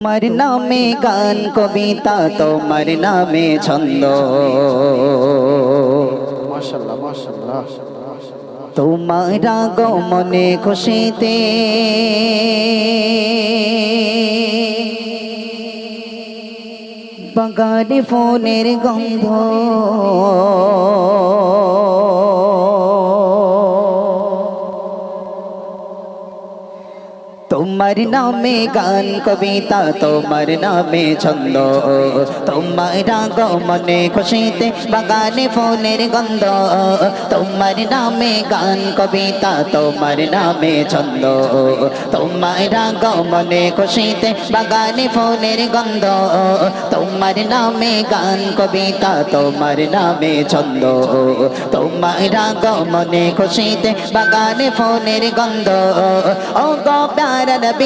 তোমার নামে গান কবিতা, তোমার নামে ছন্দ, মাশাআল্লাহ মাশাআল্লাহ। তোমার আগমনে খুশিতে বাগানে ফুলের গন্ধ, তোমার নামে গান কবিতা, তোমার নামে ছন্দ, তোমার আগমনে খুশিতে বাগানে ফুলের গন্ধ, তোমার নামে গান কবিতা, তোমার নামে ছন্দ, তোমার আগমনে খুশিতে বাগানে ফুলের গন্ধ, তোমার নামে গান কবিতা, তোমার নামে ছন্দ, তোমার আগমনে খুশিতে বাগানে ফুলের গন্ধ। ও গো প্যারা নবী।